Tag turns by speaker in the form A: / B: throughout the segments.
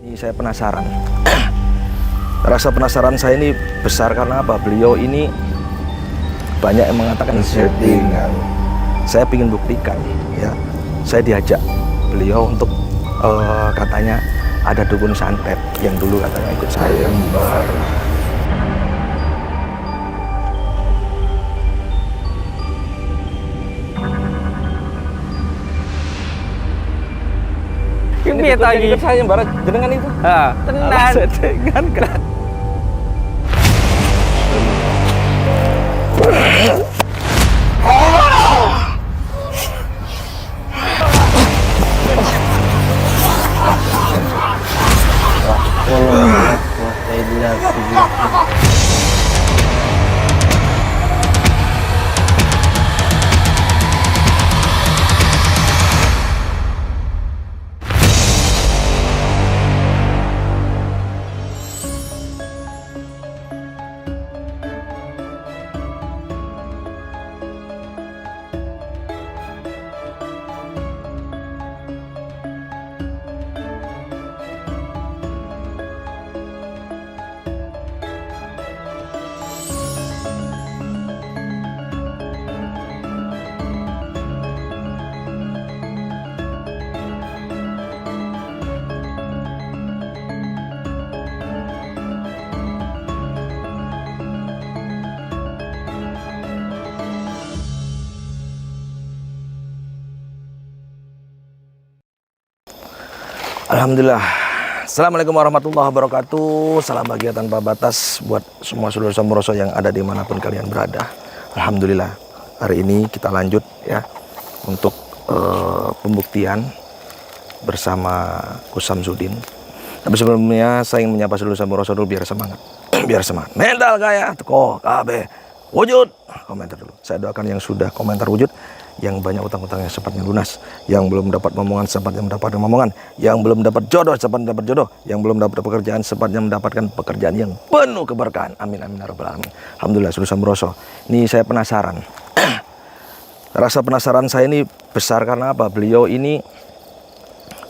A: Ini saya penasaran. Rasa penasaran saya ini besar karena apa? Beliau ini banyak yang mengatakan settingan. Saya ingin buktikan, ya. Saya diajak beliau untuk katanya ada dukun santet yang dulu katanya ikut saya.
B: Ini lagi
A: saya barat jenengan itu.
B: Tenan.
A: Settingan kan. Alhamdulillah. Assalamualaikum warahmatullahi wabarakatuh. Salam bahagia tanpa batas buat semua saudara-saudara yang ada dimanapun kalian berada. Alhamdulillah, hari ini kita lanjut ya untuk pembuktian bersama Gus Samsudin. Tapi sebelumnya saya ingin menyapa saudara-saudara biar semangat. Biar semangat. Mental kaya teko KB wujud. Komentar dulu. Saya doakan yang sudah komentar wujud, yang banyak utang-utangnya cepatnya lunas, yang belum dapat momongan cepatnya mendapatkan momongan, yang belum dapat jodoh cepatnya dapat jodoh, yang belum dapat pekerjaan cepatnya mendapatkan pekerjaan yang penuh keberkahan. Amin amin ya rabbal alamin. Alhamdulillah sudah samroso. Ini saya penasaran. Rasa penasaran saya ini besar karena apa? Beliau ini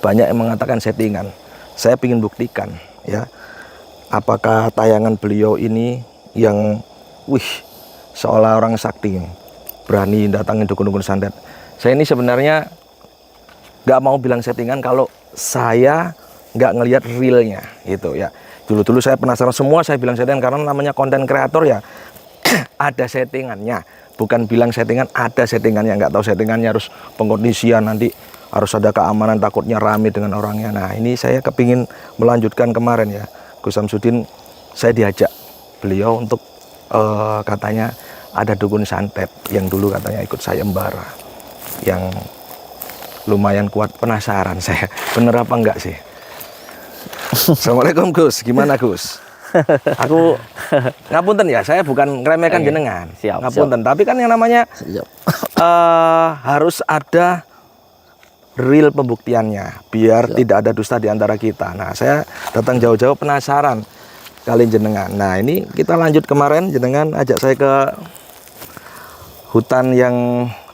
A: banyak yang mengatakan settingan. Saya ingin buktikan ya, apakah tayangan beliau ini yang seolah orang sakti berani datangin dukun-dukun santet. Saya ini sebenarnya nggak mau bilang settingan kalau saya nggak ngelihat realnya gitu ya. Dulu saya penasaran, semua saya bilang settingan karena namanya konten kreator ya. Ada settingannya, bukan bilang settingan, ada settingannya. Nggak tahu settingannya harus pengkondisian, nanti harus ada keamanan, takutnya rame dengan orangnya. Nah ini saya kepingin melanjutkan kemarin ya, Gus Samsudin, saya diajak beliau untuk katanya ada dukun santet yang dulu katanya ikut sayembara, yang lumayan kuat. Penasaran saya, bener apa enggak sih? Assalamualaikum Gus, gimana Gus? Aku ngapunten ya, saya bukan ngeremehkan jenengan.
B: Siap,
A: ngapunten, tapi kan yang namanya harus ada real pembuktiannya, biar tidak ada dusta di antara kita. Nah, saya datang jauh-jauh penasaran kali jenengan. Nah, ini kita lanjut kemarin, jenengan ajak saya ke hutan yang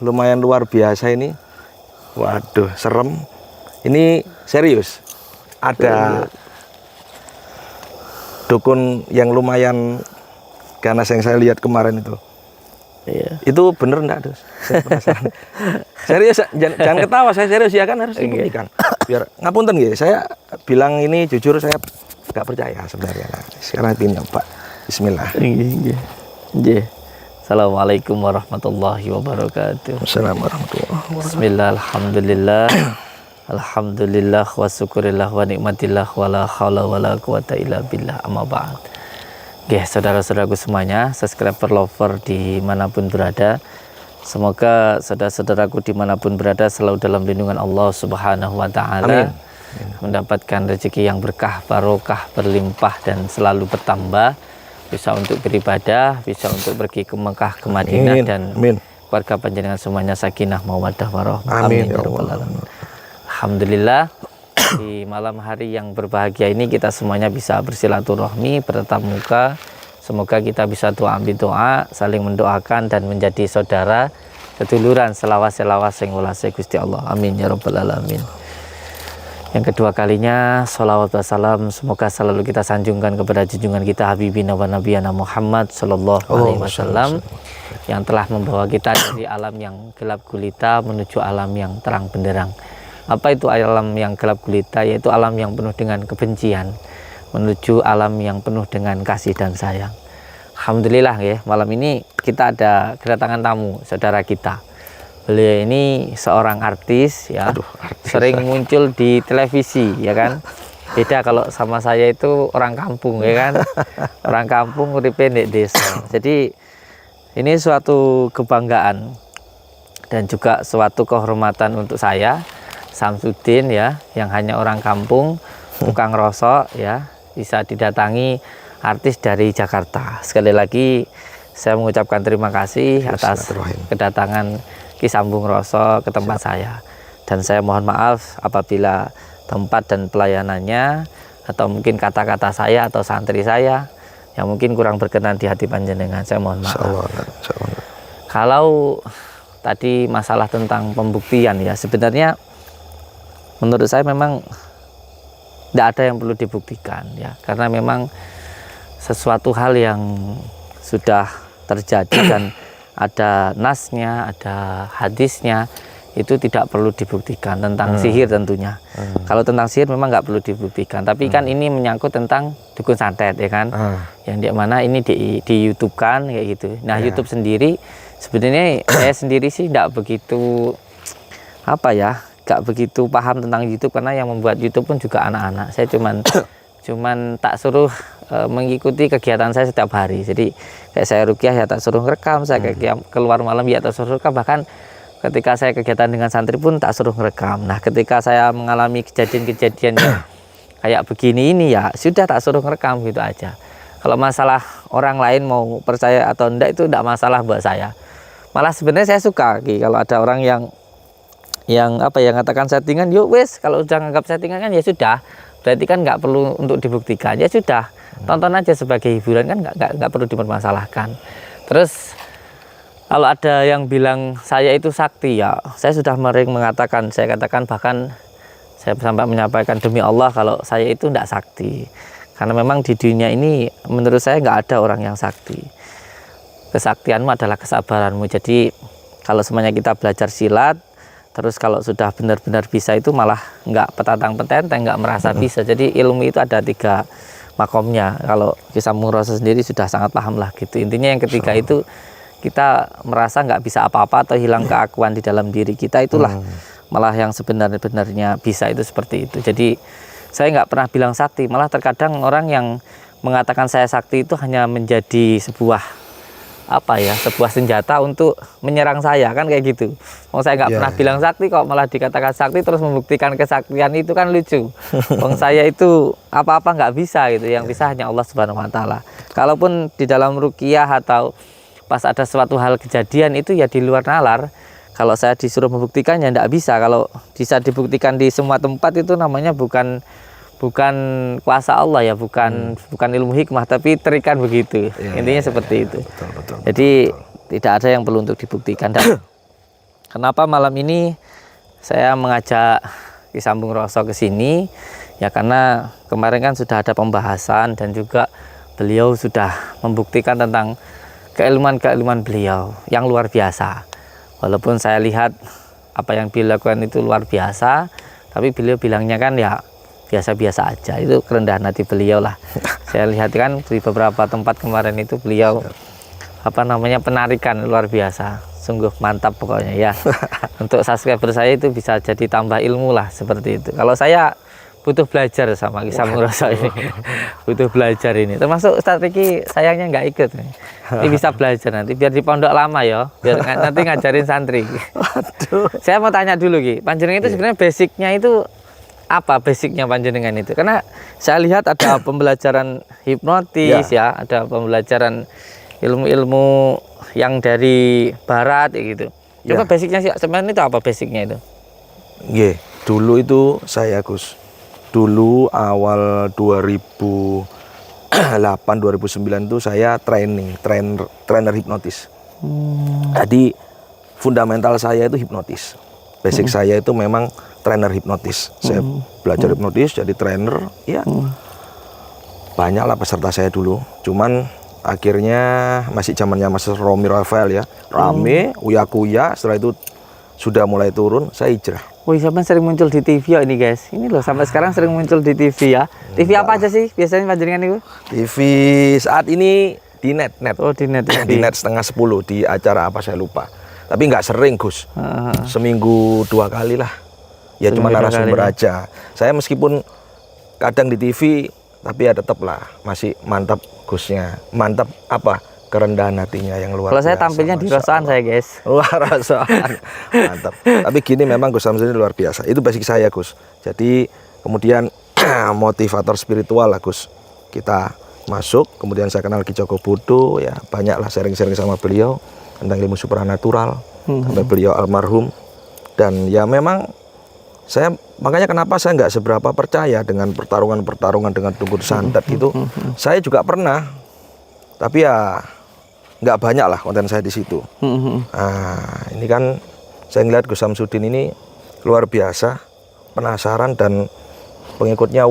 A: lumayan luar biasa ini. Waduh, serem. Ini serius. Ada dukun yang lumayan ganas yang saya lihat kemarin itu.
B: Iya.
A: Itu bener enggak, Dus? Saya penasaran. Serius, jangan ketawa, saya serius ya kan, harus dibuktikan. Biar ngapunten nggih, saya bilang ini jujur, saya nggak percaya sebenarnya. Nah, sekarang ini Pak. Bismillah.
B: Nggih. Assalamualaikum warahmatullahi wabarakatuh.
A: Assalamualaikum warahmatullahi wabarakatuh.
B: Bismillah, alhamdulillah. Alhamdulillah wa syukurillah wa nikmatillah wa la haula wa la quwata illa billah, amma ba'd. Oke, saudara-saudaraku semuanya, subscriber lover dimanapun berada, semoga saudara-saudaraku dimanapun berada selalu dalam lindungan Allah Subhanahu wa Ta'ala, mendapatkan rezeki yang berkah, barokah, berlimpah dan selalu bertambah, bisa untuk beribadah, bisa untuk pergi ke Mekah, ke Madinah, dan keluarga panjenengan semuanya sakinah mawaddah warahmah. Amin ya rabbal alamin. Alhamdulillah, di malam hari yang berbahagia ini kita semuanya bisa bersilaturahmi, bertatap muka. Semoga kita bisa doa ambil doa, saling mendoakan dan menjadi saudara, seduluran, selawas-selawas sing welase Gusti Allah. Amin ya rabbal alamin. Yang kedua kalinya, sholawat wassalam semoga selalu kita sanjungkan kepada junjungan kita Habibina wa Nabiyana Muhammad Sallallahu Alaihi Wasallam yang telah membawa kita dari alam yang gelap gulita menuju alam yang terang benderang. Apa itu alam yang gelap gulita? Yaitu alam yang penuh dengan kebencian menuju alam yang penuh dengan kasih dan sayang. Alhamdulillah ya, malam ini kita ada kedatangan tamu, saudara kita. Beliau ini seorang artis ya.
A: Aduh, artis.
B: Sering muncul di televisi ya kan. Beda kalau sama saya itu orang kampung ya kan. Orang kampung uripe ndek desa. Jadi ini suatu kebanggaan dan juga suatu kehormatan untuk saya Samsudin ya, yang hanya orang kampung, tukang rosok ya, bisa didatangi artis dari Jakarta. Sekali lagi saya mengucapkan terima kasih atas kedatangan Ki Sambung Roso ke tempat saya, dan saya mohon maaf apabila tempat dan pelayanannya atau mungkin kata-kata saya atau santri saya yang mungkin kurang berkenan di hati panjenengan, saya mohon maaf.
A: Insyaallah.
B: Kalau tadi masalah tentang pembuktian ya, sebenarnya menurut saya memang tidak ada yang perlu dibuktikan ya, karena memang sesuatu hal yang sudah terjadi dan ada nasnya, ada hadisnya, itu tidak perlu dibuktikan tentang sihir tentunya. Kalau tentang sihir memang nggak perlu dibuktikan, tapi kan ini menyangkut tentang dukun santet ya kan, yang di mana ini di YouTube kan kayak gitu. Nah YouTube sendiri sebenarnya saya sendiri sih nggak begitu nggak begitu paham tentang YouTube, karena yang membuat YouTube pun juga anak-anak. Saya cuman tak suruh mengikuti kegiatan saya setiap hari. Jadi kayak saya rukyah ya tak suruh ngerekam, saya keluar malam ya tak suruh rekam, bahkan ketika saya kegiatan dengan santri pun tak suruh ngerekam. Nah ketika saya mengalami kejadian-kejadian yang kayak begini ini ya sudah tak suruh ngerekam gitu aja. Kalau masalah orang lain mau percaya atau enggak itu enggak masalah buat saya. Malah sebenarnya saya suka kalau ada orang yang katakan settingan, yuk wes kalau udah nganggap settingan kan ya sudah, berarti kan nggak perlu untuk dibuktikan, ya sudah tonton aja sebagai hiburan kan, nggak perlu dipermasalahkan. Terus kalau ada yang bilang saya itu sakti ya, saya sudah mengatakan, saya katakan bahkan saya sampai menyampaikan demi Allah kalau saya itu tidak sakti, karena memang di dunia ini menurut saya nggak ada orang yang sakti. Kesaktianmu adalah kesabaranmu. Jadi kalau semuanya kita belajar silat, terus kalau sudah benar-benar bisa itu malah nggak petatang petenteng, nggak merasa bisa. Jadi ilmu itu ada 3 makomnya. Kalau Ki Sambung Roso sendiri sudah sangat paham lah gitu. Intinya yang ketiga itu kita merasa nggak bisa apa-apa atau hilang keakuan di dalam diri kita, itulah malah yang sebenarnya bisa itu seperti itu. Jadi saya nggak pernah bilang sakti, malah terkadang orang yang mengatakan saya sakti itu hanya menjadi sebuah sebuah senjata untuk menyerang saya kan kayak gitu. Wong saya nggak pernah bilang sakti kok malah dikatakan sakti terus membuktikan kesaktian, itu kan lucu. Wong saya itu apa-apa nggak bisa gitu, yang bisa hanya Allah Subhanahu Wa Taala. Kalaupun di dalam ruqyah atau pas ada suatu hal kejadian itu ya di luar nalar, kalau saya disuruh membuktikan ya nggak bisa. Kalau bisa dibuktikan di semua tempat itu namanya bukan kuasa Allah ya, bukan ilmu hikmah, tapi terikan begitu. Intinya seperti itu.
A: Betul.
B: Jadi tidak ada yang perlu untuk dibuktikan. Dan kenapa malam ini saya mengajak Ki Sambung Roso ke sini? Ya karena kemarin kan sudah ada pembahasan dan juga beliau sudah membuktikan tentang keilmuan beliau yang luar biasa. Walaupun saya lihat apa yang beliau lakukan itu luar biasa, tapi beliau bilangnya kan ya biasa-biasa aja. Itu kerendahan hati beliau lah. Saya lihat kan di beberapa tempat kemarin itu beliau penarikan luar biasa, sungguh mantap pokoknya ya. Untuk subscriber saya itu bisa jadi tambah ilmu lah seperti itu. Kalau saya butuh belajar sama Ki Sambung Roso ini, butuh belajar ini. Termasuk Ustadz Riki sayangnya nggak ikut. Ini bisa belajar nanti biar di pondok lama ya, biar nanti ngajarin santri. Waduh. Saya mau tanya dulu Ki, panjenengan itu sebenarnya basicnya itu apa basicnya panjenengan itu? Karena saya lihat ada pembelajaran hipnotis ya, ada pembelajaran ilmu-ilmu yang dari barat gitu. Coba basicnya sih sebenarnya itu apa basicnya itu?
A: Dulu itu saya Gus, dulu awal 2008 2009 itu saya trainer hipnotis. Jadi fundamental saya itu hipnotis. Basic saya itu memang trainer hipnotis. Saya belajar hipnotis jadi trainer, ya banyaklah peserta saya dulu. Cuman akhirnya masih zamannya Mas Romi Rafael ya, rame, uya-kuya. Setelah itu sudah mulai turun, saya hijrah.
B: Wih, sampai sering muncul di TV ya ini guys. Ini loh sampai sekarang sering muncul di TV ya. TV apa aja sih biasanya panjenengan itu?
A: TV saat ini di net.
B: Oh di net.
A: Di net 9:30 di acara apa saya lupa. Tapi nggak sering Gus. Seminggu 2 kali lah. Ya cuma narasumber aja. Saya meskipun kadang di TV, tapi ya tetap lah masih mantap Gusnya. Mantap apa? Kerendahan hatinya yang luar biasa.
B: Kalau saya tampilnya di Rosoan saya guys.
A: Wah, Rosoan. Mantap. Tapi gini memang Gus Samsudin luar biasa. Itu basic saya Gus. Jadi kemudian motivator spiritual lah Gus. Kita masuk, kemudian saya kenal Ki Joko Budo, ya banyaklah sharing-sharing sama beliau tentang ilmu supranatural. Sampai beliau almarhum. Dan ya memang saya makanya kenapa saya nggak seberapa percaya dengan pertarungan dengan dukun santet itu. Saya juga pernah, tapi ya nggak banyak lah konten saya di situ. Nah, ini kan saya ngeliat Gus Samsudin ini luar biasa, penasaran dan pengikutnya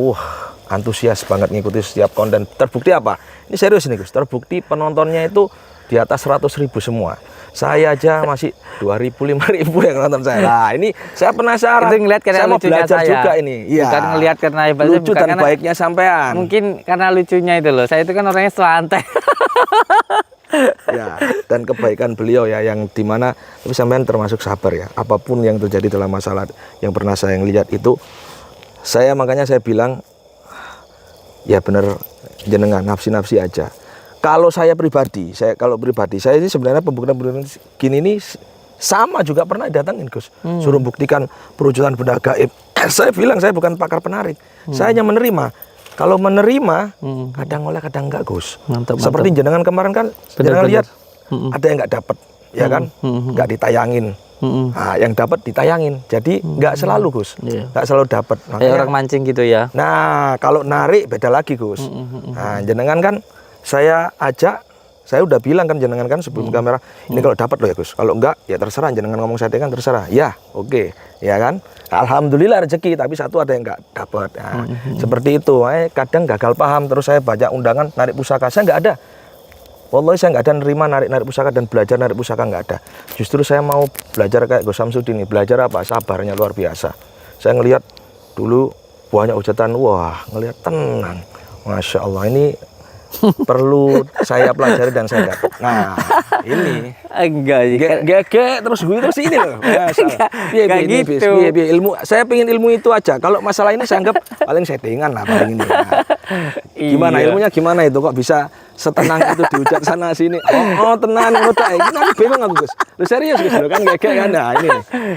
A: antusias banget ngikuti setiap konten. Terbukti apa? Ini serius nih Gus, terbukti penontonnya itu di atas 100.000 semua. Saya aja masih 2.000, 5.000 yang nonton saya. Nah, ini saya penasaran.
B: Itu ngeliat karena
A: saya mau
B: lucunya
A: belajar
B: saya.
A: juga ini. Iya.
B: Bukan ngeliat karena hebatnya,
A: lucu dan baiknya sampean.
B: Mungkin karena lucunya itu loh. Saya itu kan orangnya santai.
A: Ya, dan kebaikan beliau ya yang dimana tapi sampean termasuk sabar ya. Apapun yang terjadi dalam masalah yang pernah saya lihat itu, makanya saya bilang ya bener jenengan nafsi aja. Kalau saya pribadi, saya ini sebenarnya pembuktian gini ini sama juga pernah datangin Gus. Suruh buktikan perwujudan benda gaib. Saya bilang saya bukan pakar penarik. Saya hanya menerima. Kalau menerima, kadang oleh kadang enggak Gus.
B: Mantap,
A: Seperti jenengan kemarin kan, jenengan lihat ada yang enggak dapat, ya kan? Enggak ditayangin. Nah, yang dapat ditayangin. Jadi enggak selalu Gus. Enggak selalu dapat.
B: Kayak orang mancing gitu ya.
A: Nah, kalau narik beda lagi Gus. Nah, jenengan kan saya ajak, saya udah bilang kan jenengan kan sebelum kamera, ini kalau dapat loh ya Gus. Kalau enggak ya terserah, jenengan ngomong settingan terserah. Ya, oke. Ya kan? Alhamdulillah rezeki, tapi satu ada yang enggak dapat. Nah, seperti itu. Kadang gagal paham, terus saya baca undangan narik pusaka, saya enggak ada. Wallahi saya enggak ada nerima narik pusaka dan belajar narik pusaka, enggak ada. Justru saya mau belajar kayak Gus Samsudin ini. Belajar apa? Sabarnya luar biasa. Saya ngelihat dulu banyak hujatan, ngelihat tenang. Masya Allah, ini perlu saya pelajari dan saya dapat. Nah, ini
B: enggak
A: terus gue terus ini loh.
B: Kayak gitu.
A: Ilmu saya pengen ilmu itu aja. Kalau masalah ini saya anggap paling settingan lah paling ini. Nah, gimana ilmunya gimana itu kok bisa setenang itu dihujat sana sini. Tenang udah. Ini aku bingung aku Gus. Lu serius Gus kan kayak kan. Nah, ini.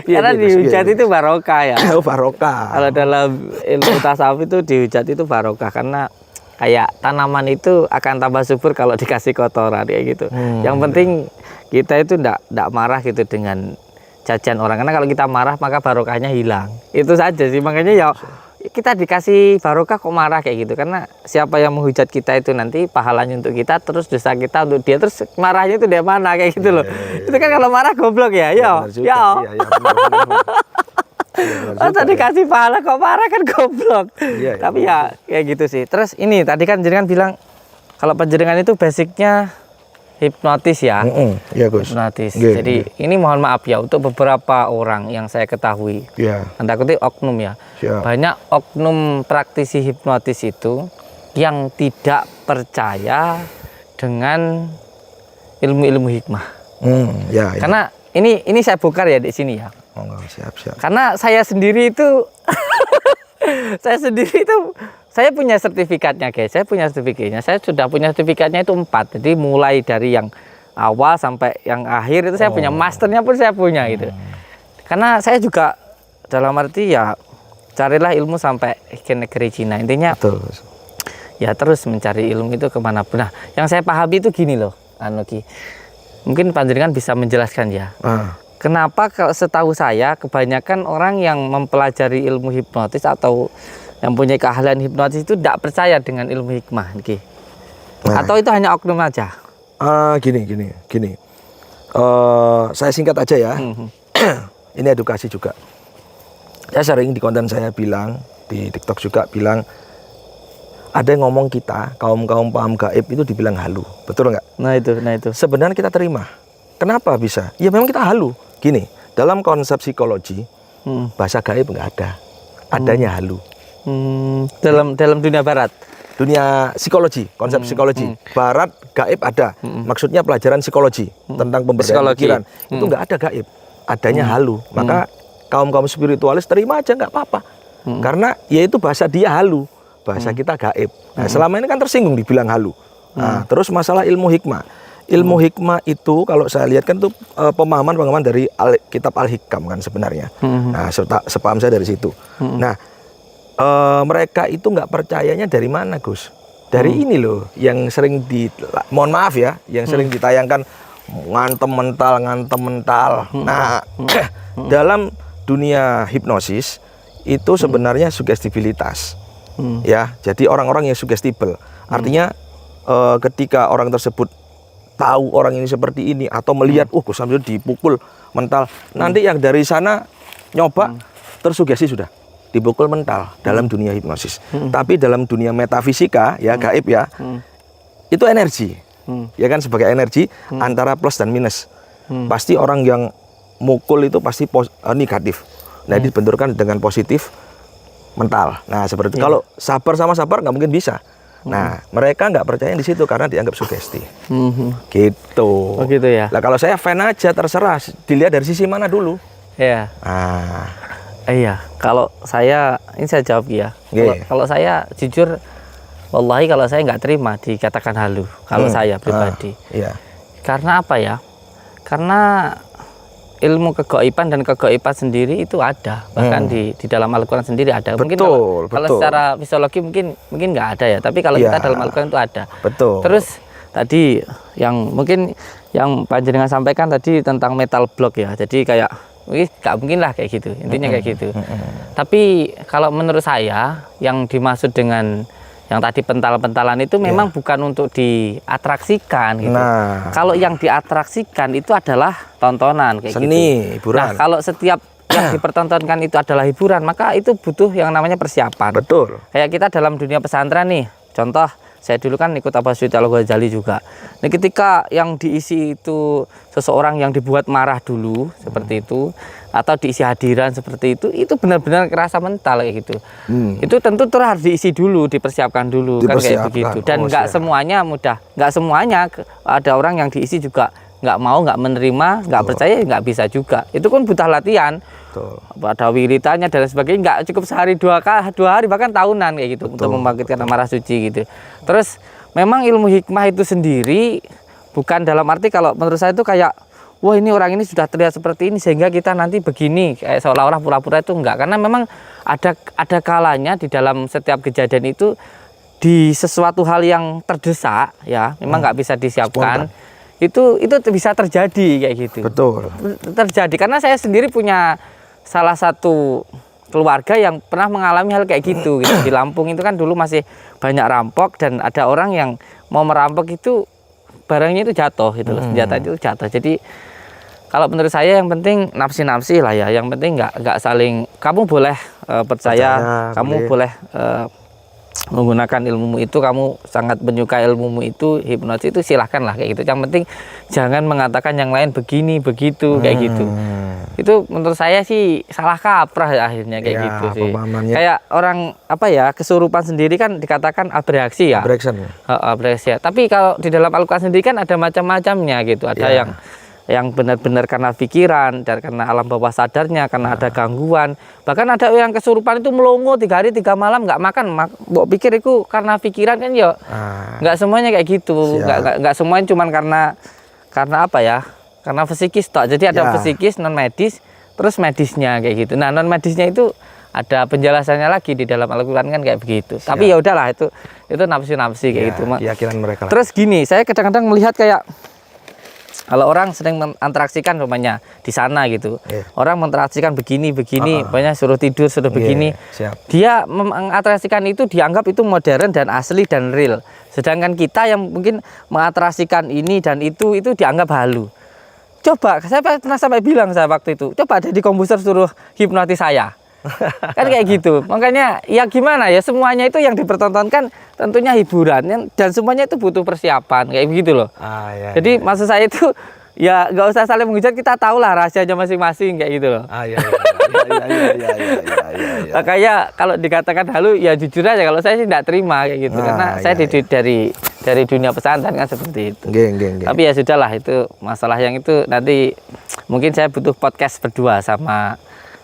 B: Karena dihujat itu barokah ya.
A: Oh, barokah.
B: Kalau dalam ilmu tasawuf itu dihujat itu barokah karena kayak tanaman itu akan tambah subur kalau dikasih kotoran kayak gitu. Yang penting kita itu ndak marah gitu dengan cacian orang, karena kalau kita marah maka barokahnya hilang. Itu saja sih, makanya ya kita dikasih barokah kok marah kayak gitu, karena siapa yang menghujat kita itu nanti pahalanya untuk kita, terus dosa kita untuk dia, terus marahnya itu dari mana kayak gitu loh. Itu kan kalau marah goblok ya. Tadi kasih pahala kok marah kan goblok. Tapi ya kayak gitu sih. Terus ini tadi kan jenengan bilang kalau panjenengan itu basicnya hipnotis ya.
A: Iya Gus.
B: Hipnotis. Jadi ini mohon maaf ya untuk beberapa orang yang saya ketahui. Anda kutip oknum ya. Banyak oknum praktisi hipnotis itu yang tidak percaya dengan ilmu-ilmu hikmah. Karena ini saya bongkar ya di sini ya.
A: Siap.
B: Karena saya sendiri itu saya punya sertifikatnya guys. Saya punya sertifikatnya. Saya sudah punya sertifikatnya itu 4. Jadi mulai dari yang awal sampai yang akhir itu saya punya, masternya pun saya punya gitu. Karena saya juga dalam arti ya carilah ilmu sampai ke negeri Cina. Intinya ya terus mencari ilmu itu kemanapun. Nah, yang saya pahami itu gini loh, mungkin panjenengan bisa menjelaskan ya. Kenapa kalau setahu saya kebanyakan orang yang mempelajari ilmu hipnotis atau yang punya keahlian hipnotis itu tidak percaya dengan ilmu hikmah, atau itu hanya oknum aja?
A: Gini. Saya singkat aja ya. Ini edukasi juga. Saya sering di konten saya bilang, di TikTok juga bilang, ada yang ngomong kita, kaum paham gaib itu dibilang halu. Betul nggak?
B: Nah itu.
A: Sebenarnya kita terima. Kenapa bisa? Ya memang kita halu. Gini, dalam konsep psikologi, bahasa gaib nggak ada. Adanya halu.
B: Dalam dunia barat.
A: Dunia psikologi, konsep psikologi. Barat gaib ada. Maksudnya pelajaran psikologi tentang pemberdayaan pikiran. Itu nggak ada gaib. Adanya halu. Maka kaum spiritualis terima aja nggak apa-apa. Karena ya itu bahasa dia halu. Bahasa kita gaib. Nah, selama ini kan tersinggung dibilang halu. Nah, terus masalah ilmu hikmah. Ilmu hikmah itu kalau saya lihat kan itu pemahaman dari kitab Al-Hikam kan sebenarnya. Nah, sepaham saya dari situ. Nah, mereka itu nggak percayanya dari mana, Gus? Dari ini loh, yang sering mohon maaf ya, yang sering ditayangkan ngantem mental. Nah, dalam dunia hipnosis itu sebenarnya sugestibilitas. Ya, jadi orang-orang yang sugestibel. Artinya ketika orang tersebut tahu orang ini seperti ini atau melihat, Gus sambil dipukul mental, nanti yang dari sana nyoba tersugesti sudah. Dipukul mental dalam dunia hipnosis. Tapi dalam dunia metafisika ya gaib ya, itu energi. Ya kan sebagai energi antara plus dan minus. Pasti orang yang mukul itu pasti negatif. Nah, dibenturkan dengan positif mental. Nah, seperti kalau sabar sama sabar nggak mungkin bisa. Nah, mereka nggak percaya di situ karena dianggap sugesti. Gitu.
B: Oh gitu ya.
A: Nah, kalau saya fan aja terserah dilihat dari sisi mana dulu.
B: Iya. Iya, kalau saya ini saya jawab ya. Kalau saya jujur, wallahi kalau saya nggak terima dikatakan halu. Kalau saya pribadi.
A: Iya.
B: Karena apa ya? Karena ilmu kegaiban dan kegaiban sendiri itu ada, bahkan di dalam Al-Quran sendiri ada. Mungkin kalau secara fisiologi mungkin nggak ada ya. Tapi kalau kita dalam Al-Quran itu ada.
A: Betul.
B: Terus tadi yang mungkin yang Panjenengan sampaikan tadi tentang metal block ya. Jadi kayak nggak mungkin lah kayak gitu, intinya kayak gitu. Tapi kalau menurut saya yang dimaksud dengan yang tadi pental-pentalan itu memang bukan untuk diatraksikan gitu. Nah, kalau yang diatraksikan itu adalah tontonan kayak
A: seni,
B: gitu. Hiburan. Nah, kalau setiap yang dipertontonkan itu adalah hiburan, maka itu butuh yang namanya persiapan.
A: Betul.
B: Kayak kita dalam dunia pesantren nih, contoh saya dulu kan ikut Abbas Syuuti Al-Ghazali juga. Nah, ketika yang diisi itu seseorang yang dibuat marah dulu seperti itu, atau diisi hadiran seperti itu benar-benar kerasa mental kayak gitu. Itu tentu terus harus diisi dulu, dipersiapkan dulu kan kayak begitu. Dan nggak semuanya mudah, nggak semuanya ada orang yang diisi juga nggak mau, nggak menerima, nggak percaya, nggak bisa juga. Itu kan butuh latihan. Ada wiritannya dan sebagainya, nggak cukup sehari dua hari bahkan tahunan kayak gitu untuk membangkitkan amarah suci gitu. Terus memang ilmu hikmah itu sendiri bukan dalam arti kalau menurut saya itu kayak wah ini orang ini sudah terlihat seperti ini sehingga kita nanti begini kayak seolah-olah pura-pura, itu enggak. Karena memang ada kalanya di dalam setiap kejadian itu di sesuatu hal yang terdesak ya memang nggak bisa disiapkan. Itu bisa terjadi kayak gitu.
A: Betul.
B: Terjadi karena saya sendiri punya salah satu keluarga yang pernah mengalami hal kayak gitu. Di Lampung itu kan dulu masih banyak rampok dan ada orang yang mau merampok itu barangnya itu jatuh gitu, senjata itu jatuh. Jadi kalau menurut saya yang penting nafsi lah ya. Yang penting nggak saling. Kamu boleh percaya, kamu boleh menggunakan ilmumu itu, kamu sangat menyukai ilmumu itu, hipnotis itu silahkan lah kayak gitu. Yang penting jangan mengatakan yang lain begini begitu kayak gitu. Itu menurut saya sih salah kaprah ya, akhirnya kayak gitu sih. Kayak orang apa ya, kesurupan sendiri kan dikatakan abreaksi ya. Abreaksi. Tapi kalau di dalam Al-Quran sendiri kan ada macam-macamnya gitu. Ada yang benar-benar karena pikiran, dan karena alam bawah sadarnya, karena ada gangguan. Bahkan ada yang kesurupan itu melongo 3 hari 3 malam nggak makan. Mbok pikir itu karena pikiran kan ya? Nggak semuanya kayak gitu. Nggak semuanya cuman karena apa ya? Karena fisikis toh. Jadi ada fisikis, non medis, terus medisnya kayak gitu. Nah, non medisnya itu ada penjelasannya lagi di dalam Al-Quran kan kayak begitu. Tapi ya udahlah, itu nafsi kayak gitu.
A: Keyakinan mereka lah.
B: Terus gini, saya kadang-kadang melihat kayak kalau orang sering menginteraksikan rumahnya di sana gitu, orang menginteraksikan begini, banyak suruh tidur, suruh begini, dia mengatraksikan itu dianggap itu modern dan asli dan real. Sedangkan kita yang mungkin mengatraksikan ini dan itu dianggap halu. Coba, saya pernah sampai bilang saya waktu itu, coba ada di komputer suruh hipnotis saya. Kan kayak gitu. Makanya ya gimana ya, semuanya itu yang dipertontonkan tentunya hiburan dan semuanya itu butuh persiapan kayak begitu loh.
A: Ya,
B: Jadi maksud saya itu ya nggak usah saling menghujat, kita tahu lah rahasianya masing-masing kayak gitu loh.
A: Ya.
B: Makanya kalau dikatakan halu ya jujur aja, kalau saya sih tidak terima kayak gitu, karena saya dididik dari dunia pesantren kan seperti itu. Tapi ya sudahlah, itu masalah yang itu nanti mungkin saya butuh podcast berdua sama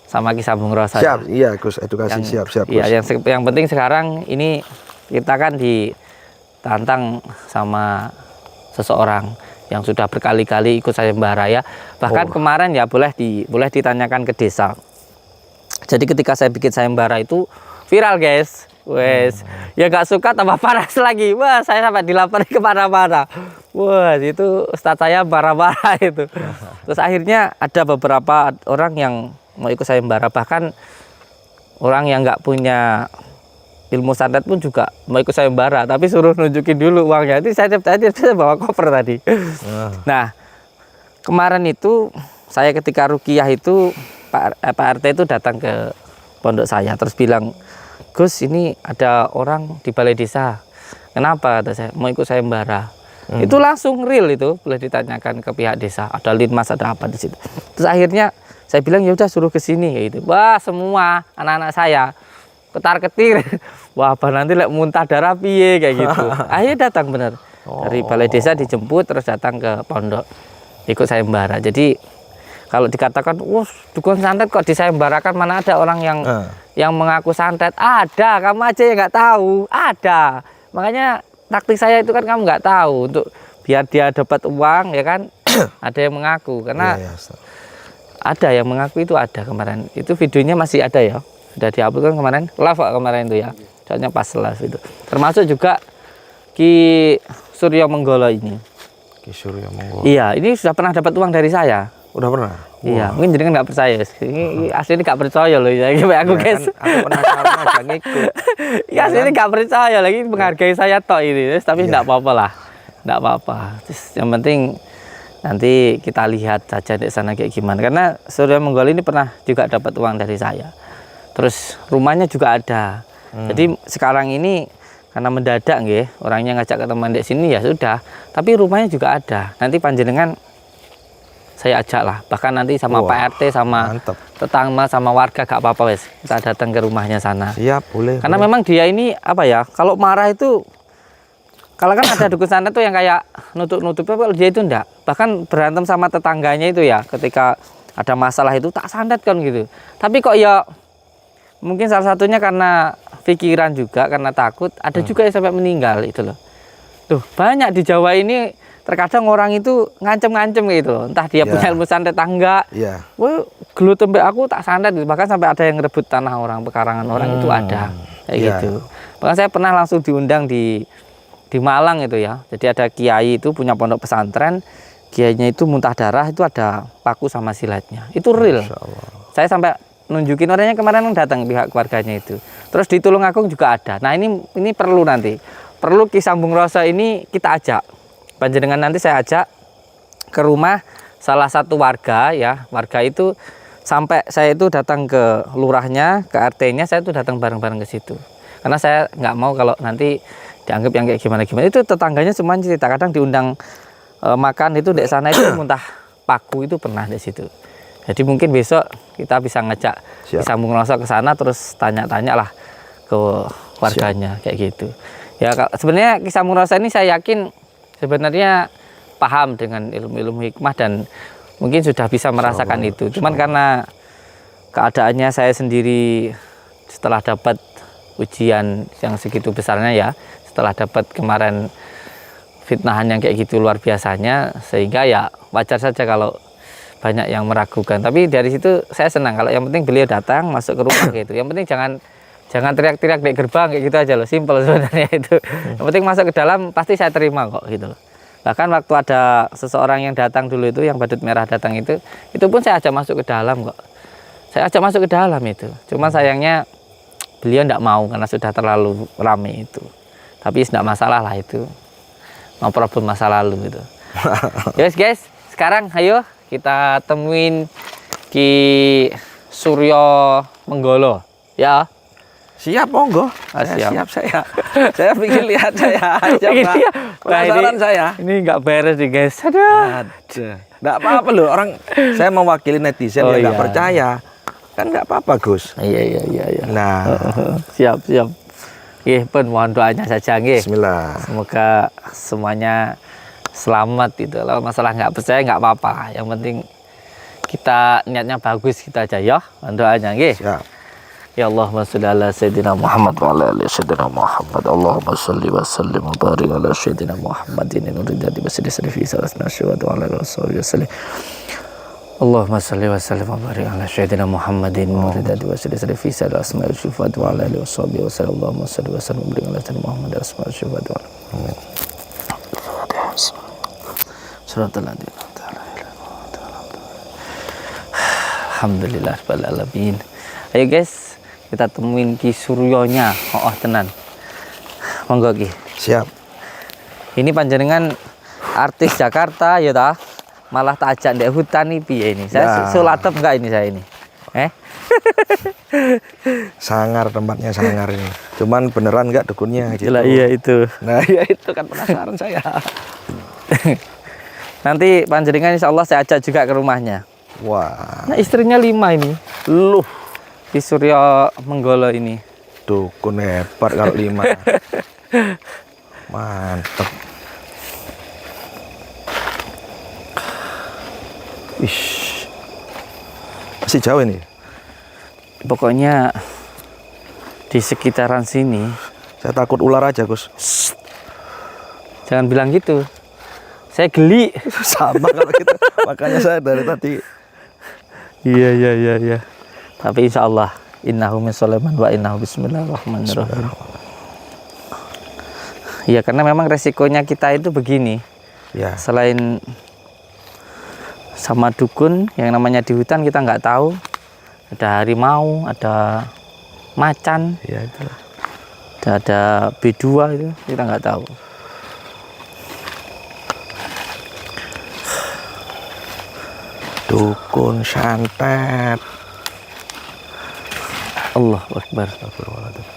B: Ki Sambung Roso.
A: Siap, iya Gus, edukasi siap Gus.
B: Iya, yang penting sekarang ini kita kan ditantang sama seseorang yang sudah berkali-kali ikut sayembara ya. Bahkan kemarin ya boleh ditanyakan ke desa. Jadi ketika saya bikin sayembara itu viral guys. Wes, ya gak suka tambah panas lagi. Wah, saya sampai dilaporin ke mana-mana. Wah, itu ustadz saya marah-marah itu. Terus akhirnya ada beberapa orang yang mau ikut sayembara, bahkan orang yang nggak punya ilmu santet pun juga mau ikut sayembara, tapi suruh nunjukin dulu uangnya. Itu saya bawa koper tadi. Nah, kemarin itu saya ketika ruqyah itu Pak RT itu datang ke pondok saya, terus bilang, Gus, ini ada orang di balai desa. Kenapa? Kata saya, mau ikut sayembara. Itu langsung real, itu boleh ditanyakan ke pihak desa. Ada linmas, ada apa di situ. Terus akhirnya saya bilang ya udah suruh ke sini kayak gitu. Wah, semua anak-anak saya ketar-ketir. Wah, apa nanti muntah darah piye kayak gitu. Akhirnya datang bener. Dari balai desa dijemput terus datang ke pondok ikut sayembara. Jadi kalau dikatakan, "Wah, dukun santet kok disayembarakan, mana ada orang yang mengaku santet?" Ada, kamu aja yang nggak tahu. Ada. Makanya taktik saya itu kan kamu nggak tahu, untuk biar dia dapat uang ya kan. Ada yang mengaku karena ada yang mengaku itu, ada kemarin itu videonya masih ada ya, sudah diupload kan kemarin, live kemarin itu ya, soalnya pas live itu, termasuk juga Ki Suryo Menggolo ini.
A: Ki Suryo Menggolo.
B: Iya, ini sudah pernah dapat uang dari saya.
A: Udah pernah?
B: Iya, mungkin jadi nggak percaya. Ini aslinya nggak percaya loh ya, kayak aku guys.
A: Kan, aku penasaran aja ngikut.
B: Iya, aslinya nggak percaya lagi, menghargai saya tok ini, tapi nggak apa-apa lah, nggak apa-apa. Terus yang penting nanti kita lihat saja di sana kayak gimana, karena Suryo Menggolo ini pernah juga dapat uang dari saya. Terus rumahnya juga ada. Jadi sekarang ini karena mendadak nggih, orangnya ngajak ke teman di sini ya sudah, tapi rumahnya juga ada. Nanti panjenengan saya ajak lah, bahkan nanti sama Pak RT, sama tetangga, sama warga, gak apa-apa wes, kita datang ke rumahnya sana.
A: Siap, boleh.
B: Karena memang dia ini apa ya, kalau marah itu, kalau kan ada dukun santet tuh yang kayak nutup-nutupnya, dia itu enggak. Bahkan berantem sama tetangganya itu ya, ketika ada masalah itu tak santet kan gitu. Tapi kok ya mungkin salah satunya karena pikiran juga, karena takut, ada juga yang sampai meninggal itu loh. Tuh, banyak di Jawa ini terkadang orang itu ngancem-ngancem gitu loh. Entah dia punya ilmu santet tangga. Iya. Wah, gelut tembe aku tak santet, bahkan sampai ada yang ngerebut tanah orang, pekarangan orang itu ada. Kayak gitu. Bahkan saya pernah langsung diundang di Malang itu ya. Jadi ada kiai itu punya pondok pesantren, kiainya itu muntah darah, itu ada paku sama silatnya. Itu real. Saya sampai nunjukin orangnya, kemarin datang pihak keluarganya itu. Terus di Tulungagung juga ada. Nah, ini perlu nanti. Perlu Ki Sambung Roso ini kita ajak. Panjenengan nanti saya ajak ke rumah salah satu warga ya. Warga itu sampai saya itu datang ke lurahnya, ke RT-nya, saya itu datang bareng-bareng ke situ. Karena saya nggak mau kalau nanti dianggap yang kayak gimana-gimana. Itu tetangganya semua cerita, kadang diundang makan itu di sana itu muntah paku itu pernah di situ. Jadi mungkin besok kita bisa ngajak Ki Sambung Roso ke sana, terus tanya-tanya lah ke warganya. Kayak gitu. Ya sebenarnya Ki Sambung Roso ini saya yakin sebenarnya paham dengan ilmu-ilmu hikmah dan mungkin sudah bisa merasakan itu. Cuman karena keadaannya saya sendiri setelah dapat ujian yang segitu besarnya ya, setelah dapat kemarin fitnahan yang kayak gitu luar biasanya, sehingga ya wajar saja kalau banyak yang meragukan. Tapi dari situ saya senang kalau yang penting beliau datang masuk ke rumah gitu. Yang penting jangan teriak-teriak di gerbang kayak gitu aja loh, simpel sebenarnya itu. Yang penting masuk ke dalam pasti saya terima kok gitu loh. Bahkan waktu ada seseorang yang datang dulu itu, yang badut merah datang itu pun saya ajak masuk ke dalam kok. Saya ajak masuk ke dalam itu. Cuma sayangnya beliau tidak mau karena sudah terlalu ramai itu. Tapi tidak masalah lah itu. No problem masa lalu gitu. Yes guys, sekarang ayo kita temuin Ki Suryo Menggolo. Ya.
A: Siap monggo.
B: Siap.
A: Siap saya. Saya pengen lihat saya aja, Pak. Penasaran saya.
B: Ini nggak beres nih guys. Aduh.
A: Nggak apa-apa loh, orang saya mewakili netizen
B: Oh,
A: yang nggak
B: iya.
A: percaya. Kan nggak apa-apa, Gus.
B: Iya.
A: Nah,
B: Siap. Nggih, pun mohon doanya saja nggih.
A: bismillah.
B: Semoga semuanya selamat itu. Kalau masalah nggak percaya nggak apa-apa. Yang penting kita niatnya bagus kita aja ya. Mohon doanya nggih.
A: Siap.
B: Ya Allahumma sholli ala sayyidina Muhammad wa ala ali sayyidina Muhammad. Allahumma sholli wa sallim wa barik ala sayyidina Muhammadin nuridati basidi sarifi salasna syawat wa ala alihi wasallam. Allahumma sholli wa sallim wa barik ala sayyidina Muhammadin nuridati basidi sarifi salasna syawat wa ala alihi wasallam. Allahumma sholli wa sallim wa barik ala sayyidina Muhammad asma syawat wa ala. Suratul Al-Ladin. Alhamdulillah rabbil alamin. Ayo guys, kita temuin Ki Suryonya. Oh tenan. Monggo Ki.
A: Siap.
B: Ini panjenengan artis Jakarta ya ta? Malah tak ajak ndek hutan nih piye ini. Saya sulatep enggak ini saya ini?
A: Sangar tempatnya sangar ini. Cuman beneran enggak dukunnya gitu.
B: Jelas iya itu.
A: Nah, ya itu kan penasaran saya.
B: Nanti panjenengan insya Allah saya ajak juga ke rumahnya.
A: Wah,
B: Nah istrinya 5 ini.
A: luh,
B: Ki Suryo Menggolo ini.
A: dukun hebat kalau 5. Mantep. Ish. Masih jauh ini.
B: Pokoknya di sekitaran sini.
A: Saya takut ular aja, Gus.
B: Jangan bilang gitu. Saya geli.
A: Sama kalau gitu. Makanya saya dari tadi.
B: Iya. Tapi insya Allah innahu min Sulaiman wa innahu bismillahirrahmanirrahim. Iya karena memang resikonya kita itu begini.
A: Ya,
B: Selain sama dukun yang namanya di hutan kita nggak tahu. Ada harimau, ada macan,
A: ya itu.
B: ada B2 itu kita nggak tahu.
A: Dukun santet.
B: Allah Akbar.
A: Astagfirullahaladzim.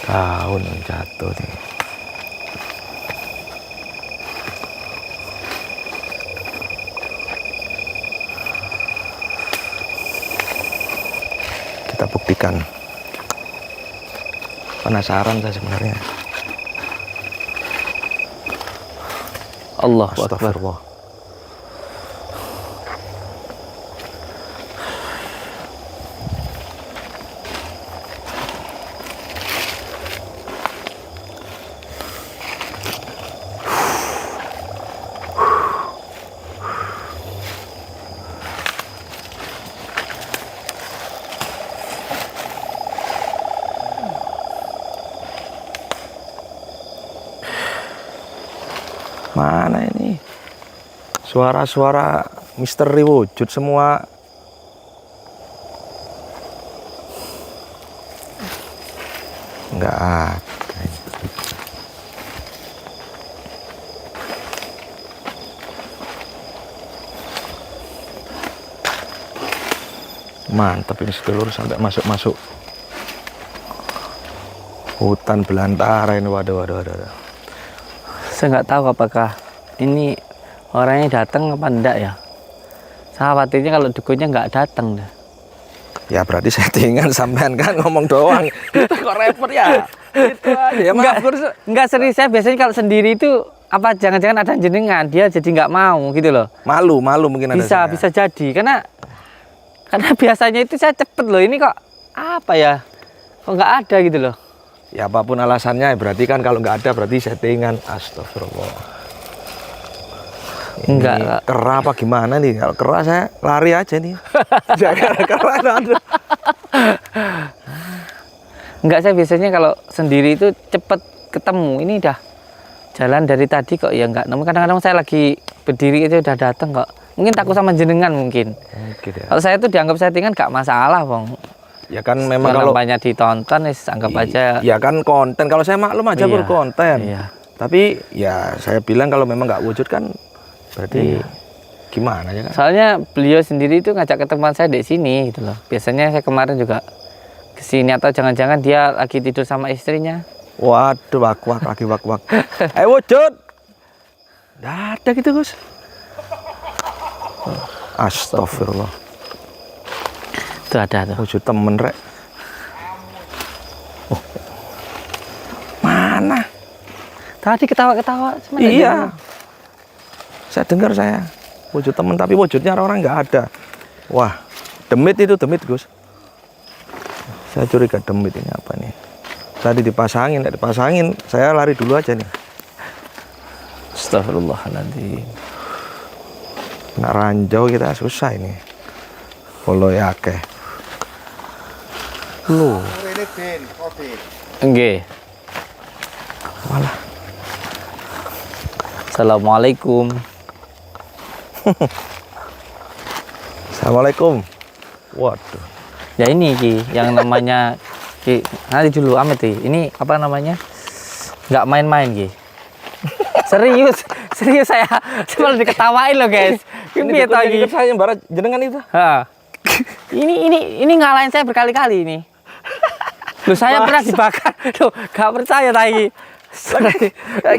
A: Daun jatuh nih. Kita buktikan. Penasaran saya sebenarnya.
B: Allah Akbar.
A: Astagfirullah. Mana ini? Suara-suara misteri wujud semua. Enggak ada. Mantap ini sedulur sampai masuk-masuk hutan belantara ini. Waduh.
B: Saya nggak tahu apakah ini orangnya datang apa enggak ya. Saya khawatirnya kalau dukunnya nggak datang dah.
A: Ya berarti settingan sampean kan ngomong doang. Itu kok repot ya. Itu aja ya maaf.
B: Enggak serius, saya biasanya kalau sendiri itu apa jangan-jangan ada jenengan dia jadi nggak mau gitu loh.
A: Malu mungkin ada saya.
B: Bisa jadi karena biasanya itu saya cepet loh, ini kok apa ya, kok nggak ada gitu loh.
A: Ya apapun alasannya berarti kan kalau nggak ada berarti settingan. Astagfirullah.
B: Enggak.
A: Ini kera apa gimana nih? Kalau kera saya lari aja nih. Jangan kera aduh.
B: Enggak, saya biasanya kalau sendiri itu cepet ketemu. Ini dah jalan dari tadi kok ya nggak nemu. Kadang-kadang saya lagi berdiri itu udah datang kok. Mungkin takut sama jenengan mungkin.
A: Mungkin ya.
B: Kalau saya tuh dianggap settingan nggak masalah, Bang.
A: Ya kan memang kalau
B: banyak ditonton, anggap aja.
A: ya kan konten. Kalau saya maklum aja
B: Iya,
A: berkonten.
B: iya.
A: Tapi ya saya bilang kalau memang nggak wujud kan berarti gimana ya kan?
B: Soalnya beliau sendiri itu ngajak ketemuan saya di sini gitu loh. Biasanya saya kemarin juga ke sini, atau jangan-jangan dia lagi tidur sama istrinya.
A: Waduh, wak-wak lagi wak-wak. Wujud. Nggak ada gitu, Gus. Astagfirullah.
B: Itu ada tuh.
A: Wujud temen rek. Oh. Mana?
B: Tadi ketawa-ketawa. Cuman
A: Iya. Saya dengar saya. Wujud temen, tapi wujudnya orang nggak ada. Wah, demit itu, demit, Gus. Saya curiga demit ini apa nih. Tadi dipasangin, nggak dipasangin. Saya lari dulu aja nih.
B: Astagfirullahaladzim.
A: Nak ranjau kita susah ini. Kalau ya akeh. Loh.
B: Nggih.
A: Walah.
B: Assalamualaikum.
A: Assalamualaikum. Waduh.
B: Ya ini Ki, yang namanya Ki. Nanti dulu Amit Ki. Ini apa namanya? Nggak main-main Ki. Serius, serius saya malah diketawain loh guys.
A: Ini
B: Piye to iki?
A: saya yang barat jenengan itu.
B: Ha. Ini ngalahin saya berkali-kali ini. Loh saya pernah dibakar. Loh, gak percaya tadi.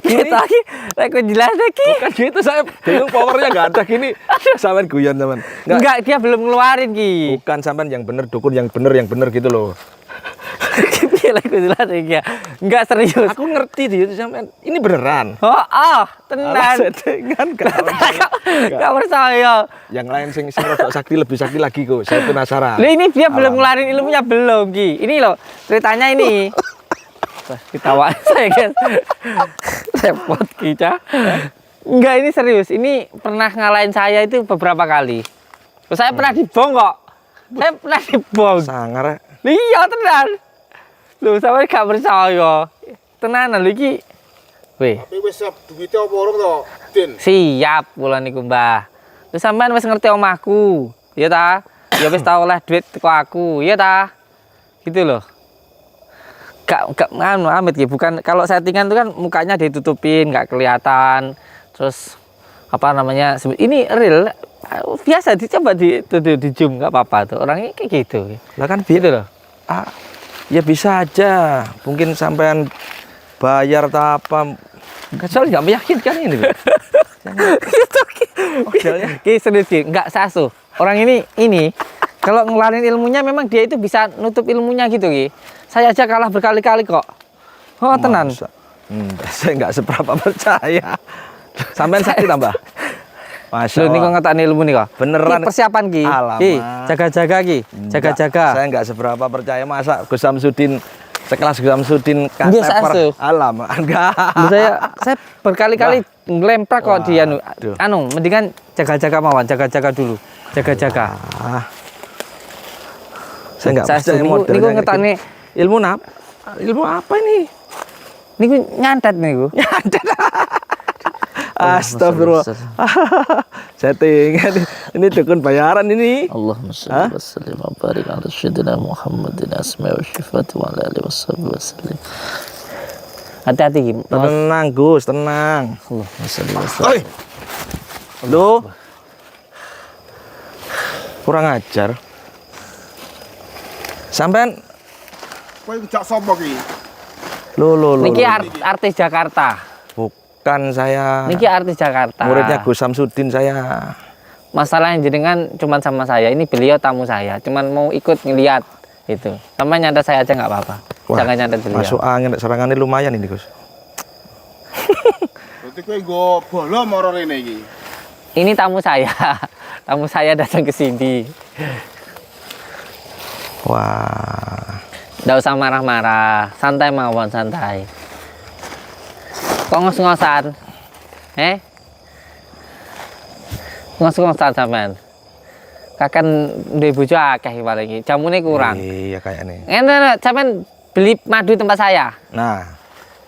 B: Kita lagi, aku jelas lagi.
A: Bukan gitu, saya bingung powernya nggak ada gini. Sampean guyon teman.
B: Enggak, dia belum ngeluarin Ki.
A: Bukan sampean yang bener, dukun yang bener gitu loh.
B: Dia aku jelas lagi. Enggak serius.
A: Aku ngerti dia itu sampean. Ini beneran.
B: Tenan.
A: Settingan
B: Gak percaya.
A: Yang lain sing rodok sakti lebih sakti lagi kok. Saya penasaran.
B: Loh ini dia belum ngeluarin ilmunya belum Ki. Ini loh ceritanya ini. Ketawa saya guys. Repot kita. Enggak, ini serius. Ini pernah ngalahin saya itu beberapa kali. Terus saya pernah dibong kok. Saya pernah dibong.
A: Sangar.
B: Iya tenan. Loh sampe gak percaya. Tenanan lho iki. Weh.
C: Tapi wis siap duwite apa urung to, Din?
B: Siap kula niku, Mbah. Terus sampean wis ngerti omahku. Iya ta? Ya wis tau oleh duit teko aku. Iya ta? Gitu loh. Gak nganu Amit ya, bukan kalau settingan itu kan mukanya ditutupin, nggak kelihatan. Terus apa namanya? Ini real, biasa dicoba di zoom nggak apa-apa tuh. Orangnya kayak gitu.
A: Lah kan
B: Gitu loh.
A: ya bisa aja. Mungkin sampean bayar atau apa.
B: Kecuali nggak meyakinkan ini. Gitu. Ki serius Ki, nggak sasu. Orang ini kalau ngeluarin ilmunya memang dia itu bisa nutup ilmunya gitu Ki. Saya aja kalah berkali-kali kok. Oh tenan.
A: Saya nggak seberapa percaya. Sampean sakit tambah. Masya
B: Loh, ini kok
A: Allah.
B: ngetak ilmu nih kok.
A: Beneran.
B: Ki, persiapan Ki.
A: Alamak.
B: Ki, jaga-jaga Ki. Jaga-jaga.
A: Saya nggak seberapa percaya, masa Gus Samsudin sekelas Gus Samsudin
B: Biasa asuh.
A: Alamak, enggak.
B: Loh, saya berkali-kali ngelempar kok dia
A: Waduh.
B: mendingan jaga-jaga mawon, jaga-jaga dulu. Jaga-jaga.
A: Saya nggak
B: Saya
A: percaya
B: niku
A: modelnya kayak
B: ngetakne
A: gitu. Ilmu apa ini?
B: niku nyantet niku.
A: Astagfirullah. Settingan ini dukun bayaran ini.
B: Allahumma shalli wa sallim wa barik ala sayyidina Muhammadin asma'i wa syifati wa ala alihi wasallam. Hati-hati Ki.
A: Tenang Gus, tenang.
B: Allahumma shalli wa sallim.
A: Oi. Lu kurang ajar. Sampean
C: Kowe ngejak sapa ki?
A: lo.
B: Niki artis Jakarta.
A: Bukan saya.
B: Niki artis Jakarta.
A: Muridnya Gus Samsudin saya.
B: Masalahnya jenengan cuman sama saya. Ini beliau tamu saya. Cuman mau ikut ngeliat itu. Sama nyantet saya aja nggak apa-apa.
A: Wah,
B: Jangan nyantet beliau.
A: masuk angin, serangannya lumayan ini Gus.
C: Berarti kowe nggo bola moro rene iki.
B: Ini tamu saya. Tamu saya datang ke sini.
A: Wah.
B: Nggak usah marah-marah. Santai mawon, santai. Kok ngos-ngosan? Ngos-ngosan sampean. Kakan duwe bojo akeh paling iki. Jamune kurang.
A: Iya kayaknya.
B: Ngene sampean beli madu tempat saya.
A: Nah,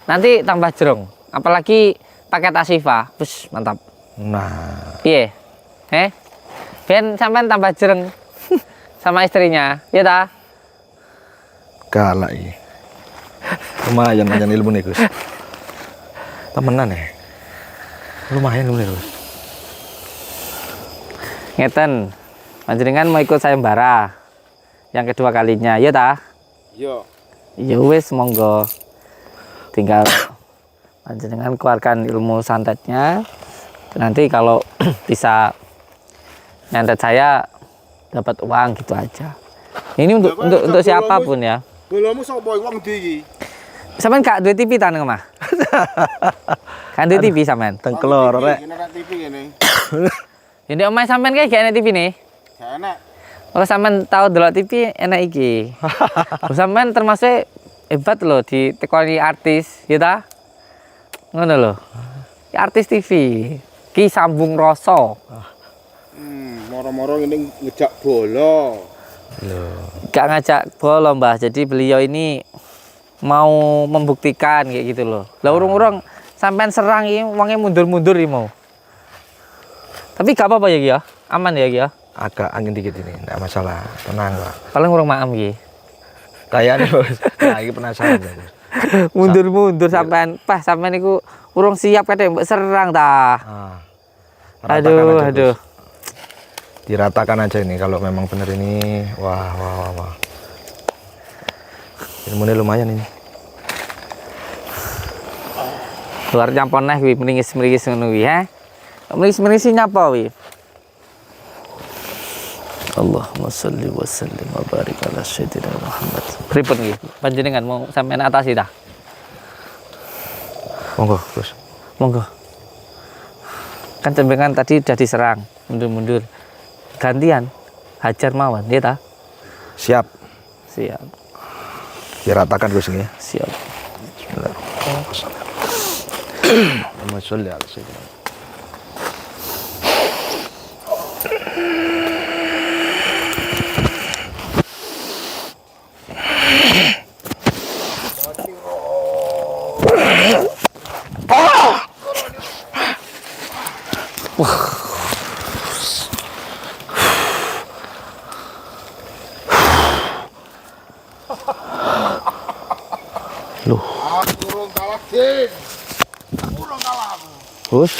B: Nanti tambah jerung. Apalagi paket Asifa. Bus, mantap.
A: nah.
B: Piye? Ben sampean tambah jereng sama istrinya. Ya ta?
A: Galak ini. Lumayan ilmu nih Gus. Temenan ya. Lumayan bener.
B: Ngeten. Panjenengan mau ikut sayembara yang kedua kalinya, ya ta?
C: Iya.
B: Ya wis monggo. Tinggal panjenengan keluarkan ilmu santetnya. Nanti kalau bisa nyantet saya dapat uang gitu aja. Ini untuk siapapun ya.
C: Bolomu sapa wong ndi iki?
B: Sampeyan gak duwe TV ta nang omah? Kan duwe TV sampean.
A: Tengkelor rek.
C: Ini kan TV ngene.
B: Ya nek omah sampean kae gak enak TV nih.
C: Gak enak.
B: Kalau sampean tahu delok TV enak iki. Sampean termasuk hebat loh di tekoni artis, ya ta? Ngono lho. Artis TV. Ki sambung rasa.
C: Moro-moro ini ngejak bola.
B: Gak ngajak bola Mbah, jadi beliau ini mau membuktikan kayak gitu loh. Lah urung-urung sampean serang iki wonge mundur-mundur iki mau. Tapi gak apa-apa ya Ki ya. Aman ya Ki ya.
A: Agak angin dikit ini, enggak masalah. Tenang, Pak.
B: Paling urung maam Ki.
A: Kayaknya Bos. Nah, ini penasaran ya, Bos.
B: Mundur-mundur sampean. Pas sampean iku urung siap kate mbok serang ta.
A: Ratakan
B: Aduh,
A: aja,
B: aduh.
A: Bos. Diratakan aja ini kalau memang bener ini. Wah. Ilmunya lumayan ini.
B: Luar nyampon neh wi meringis-meringis ngono wi ha. Meringis-meringis nyapa wi. Allahumma sholli wa sallim wa barik ala sayyidina Muhammad. Pripun nggih? Panjenengan mau sampean atasi ta?
A: Monggo, Bos.
B: Monggo. Kan jenengan tadi udah diserang, mundur-mundur. Gantian hajar mawon, ya ta?
A: Siap.
B: Siap.
A: Diratakan Gus ini ya.
B: Siap.
A: Allahumma sholli ala sayyidina. Loh,
C: Urung kalah, Din. Urung kalah aku.
A: Gus.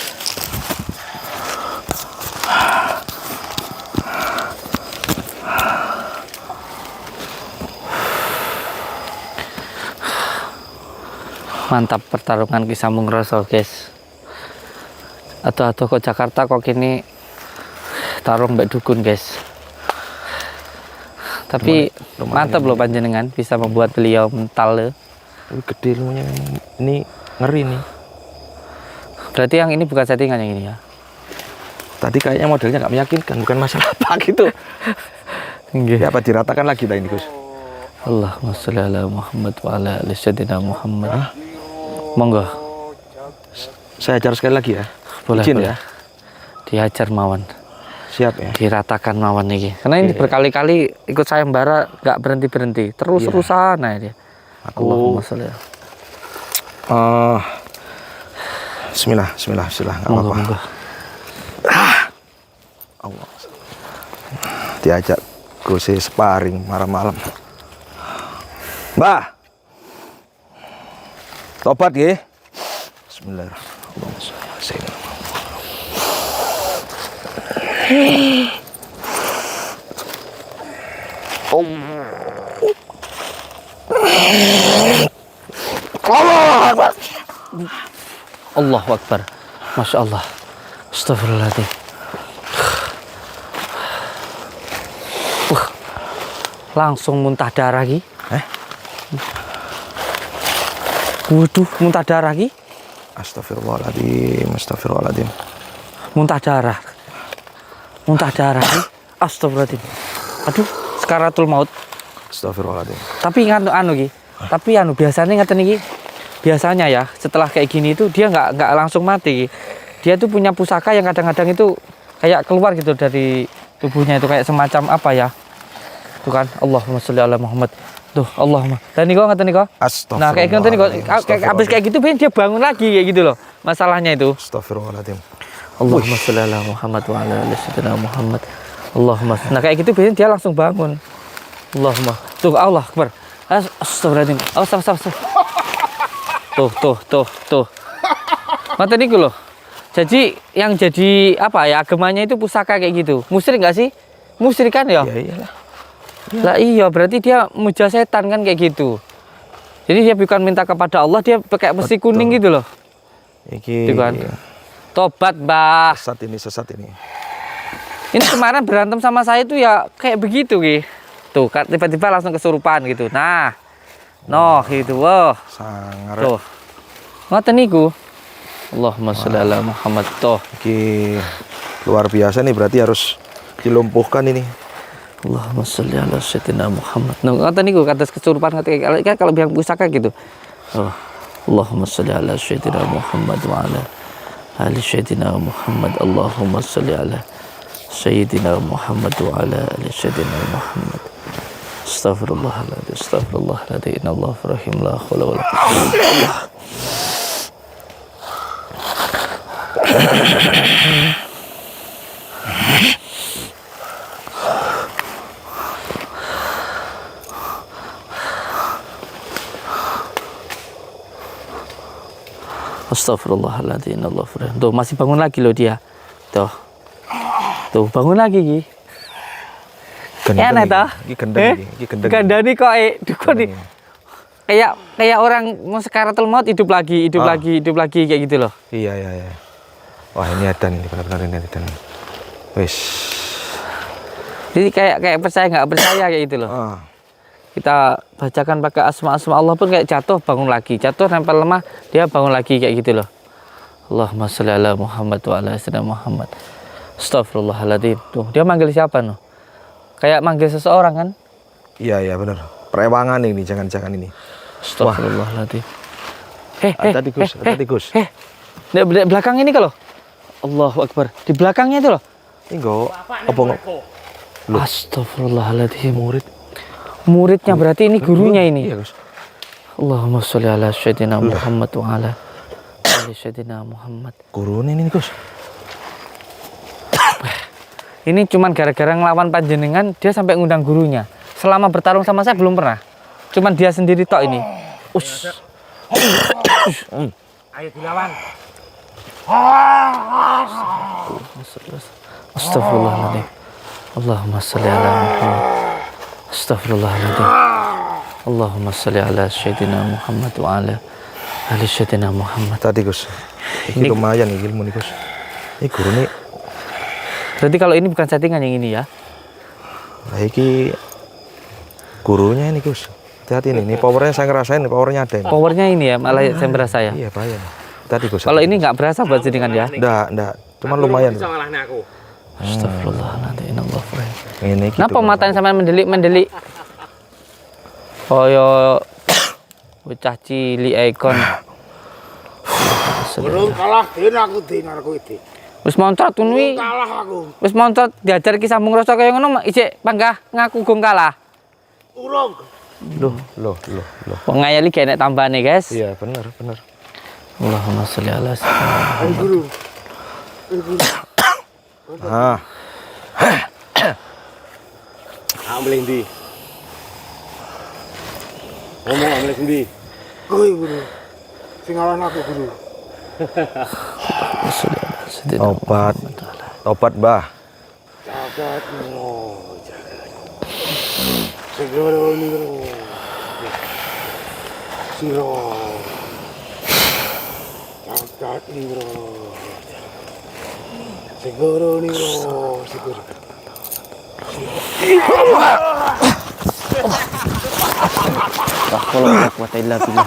B: Mantap pertarungan Ki Sambung Rasa, guys. Atau kok Jakarta kok kini tarung mbak dukun, guys. Tapi mantap loh panjenengan bisa membuat beliau mental loh.
A: Tapi gede ilmunya ini ngeri nih.
B: Berarti yang ini bukan settingan yang ini ya.
A: Tadi kayaknya modelnya nggak meyakinkan, bukan masalah apa gitu. Ya apa diratakan lagi tadi Gus?
B: Allahumma sholli ala Muhammad wa ala ali sayyidina Muhammad. Monggo.
A: Saya ajar sekali lagi ya.
B: Boleh,
A: Izin
B: boleh.
A: ya.
B: Dihajar mawon.
A: Siap ya.
B: Diratakan mawon nih. Karena ini berkali-kali ikut sayembara nggak berhenti-berhenti. Terus-terusan aja dia. Allahumma sholli.
A: Bismillah, nggak
B: Monggo,
A: apa-apa.
B: monggo.
A: Allah. Diajak Gus sparring malam-malam. Mbah. Tobat nggih. Bismillahirrahmanirrahim.
B: Allahu Akbar. Masya Allah. Astagfirullahaladzim. Langsung muntah darah lagi. Waduh, muntah darah lagi.
A: Astagfirullahaladzim.
B: Muntah darah. Muntah darah lagi. Astagfirullahaladzim. Aduh, sekaratul maut.
A: Astagfirullahaladzim.
B: Tapi biasanya ngaten iki. Biasanya ya, setelah kayak gini itu dia nggak langsung mati. Dia tuh punya pusaka yang kadang-kadang itu kayak keluar gitu dari tubuhnya itu kayak semacam apa ya? Tuh kan, Allahumma sholli ala Muhammad. Tuh, Allahumma. Dan niko ngaten niko. Nah, kayak gitu niko, habis kayak gitu dia bangun lagi kayak gitu loh. Masalahnya itu.
A: Astagfirullahaladzim.
B: Allahumma sholli ala Muhammad wa ala ali sayyidina Muhammad. Allahumma. Nah, kayak gitu biasanya dia langsung bangun. Allahumma. Tuh, Allah Akbar. Astagfirullahaladzim. Tuh. Ngoten niku loh. Jadi yang jadi apa ya agamanya itu pusaka kayak gitu. Musyrik nggak sih? Musyrik kan ya?
A: Ya iyalah.
B: Lah iya berarti dia muja setan kan kayak gitu. Jadi dia bukan minta kepada Allah, dia pakai besi kuning gitu loh.
A: Iki
B: Gitu kan. Tobat, Mbah.
A: sesat ini.
B: Ini kemarin berantem sama saya tuh ya kayak begitu Ki. Tuh kan tiba-tiba langsung kesurupan gitu. Nah. Noh gitu. Wah.
A: Sangar.
B: Tuh. Ngoten niku. Allahumma sholli ala Muhammad toh.
A: Iki luar biasa nih, berarti harus dilumpuhkan ini.
B: Allahumma sholli ala sayyidina Muhammad. Nah, kata niku kata kesurupan kata kalau bilang pusaka gitu. Oh. Allahumma sholli ala sayyidina Muhammad wa ala ali sayyidina Muhammad. Allahumma sholli ala sayyidina Muhammad wa ala ali sayyidina Muhammad. Astaghfirullahaladzim. Astaghfirullahaladzim. Innallaha rahim la haula wala quwwata illa billah. Astagfirullahaladzim. Tuh masih bangun lagi loh dia. Tuh bangun lagi Ki. Ya nih toh.
A: Iki gendeng iki. Iki gendeng.
B: Gandani kok dukun nih. Kayak orang mau sekaratul maut hidup lagi kayak gitu loh.
A: Iya. Wah ini edan ini, benar-benar ini edan. Wis.
B: Jadi kayak percaya nggak percaya kayak gitu loh. Kita bacakan pakai asma-asma Allah pun kayak jatuh bangun lagi, jatuh nempel lemah dia bangun lagi kayak gitu loh. Allahumma sholli ala Muhammad wa ala sayyidina Muhammad. Astagfirullahaladzim. Tuh dia manggil siapa noh? Kayak manggil seseorang kan?
A: Iya benar. Perewangan ini, jangan ini.
B: Astagfirullahaladzim.
A: Tadi Gus.
B: Di belakang ini kalau Allahu Akbar. Di belakangnya itu loh.
A: Ini go apa?
B: Astagfirullahaladzim. Muridnya berarti ini gurunya ini.
A: Iya, Gus.
B: Allahumma sholli ala sayyidina Muhammad wa ala ali sayyidina Muhammad.
A: Gurunya ini Gus.
B: Ini cuman gara-gara ngelawan panjenengan dia sampai ngundang gurunya. Selama bertarung sama saya belum pernah. Cuman dia sendiri tok ini.
C: Ayo dilawan.
B: Astagfirullahaladzim. Allahumma sholli ala Muhammad. Astagfirullahaladzim. Allahumma sholli ala sayyidina Muhammad wa ala ali sayyidina Muhammad.
A: Tadi Gus. Ini lumayan nih ilmu nih Gus. Ini guru nih.
B: Berarti kalau ini bukan settingan yang ini ya?
A: Nah, ini gurunya ini Gus. Hati-hati nih powernya saya ngerasain, powernya ada ini.
B: Powernya ini ya, malah saya berasa ya?
A: Iya bahaya. Tadi Gus.
B: Kalau ini nggak berasa buat jenengan ya?
A: Enggak. Cuman lumayan.
C: Bisa ngalahnya aku.
B: Astagfirullahaladzim.
A: Ini gitu.
B: Kenapa matanya sampai mendelik? Koyo bocah cilik ikon.
C: Burung kalah din aku iki.
B: Wis montot kuwi.
C: Kalah aku.
B: Wis montot diajar ki sambung rasa kaya ngono isik panggah ngaku gong kalah.
C: Urung.
A: Loh.
B: Wong ngayali gak enek tambane, guys.
A: Iya, benar.
B: Allahumma sholli ala sayyidina.
C: Guru. Ambil ndi? Ngomong ambil ndi? Koi guru. Sing ngawan aku guru.
A: Tobat, Mbah.
C: Jagat no. Segoro ni bro. Siro. Jagat ni bro. Segoro ni bro. Segoro.
B: Kalau kuat illa billah.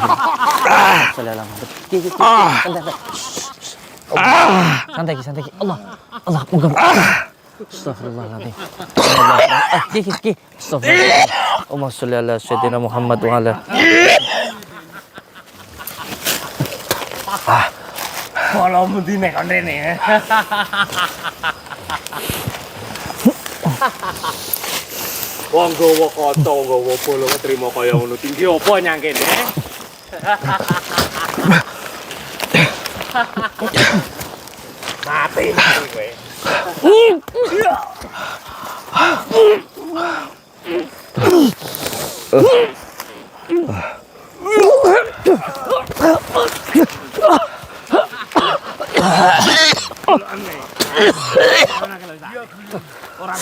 B: Santai ki. Allah, moga. Astagfirullahaladzim. Ki. Astagfirullah. Allahumma sholli ala sayyidina Muhammad wa ala.
C: Kalau mesti nek kon rene. Wong gowo kaca, gowo bolo trimo kaya ngono. Tinggi apa nyangkene? Mati kowe.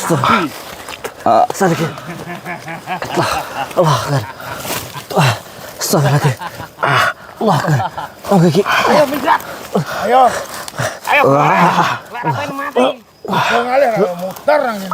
B: Sadaqah. Allah Akbar. Astagfirullahaladzim. Allah Akbar. Oh, Kiki.
D: Ayo menjat. Ayo. Ayo. Lara pengen mati. Jangan muter nang ini.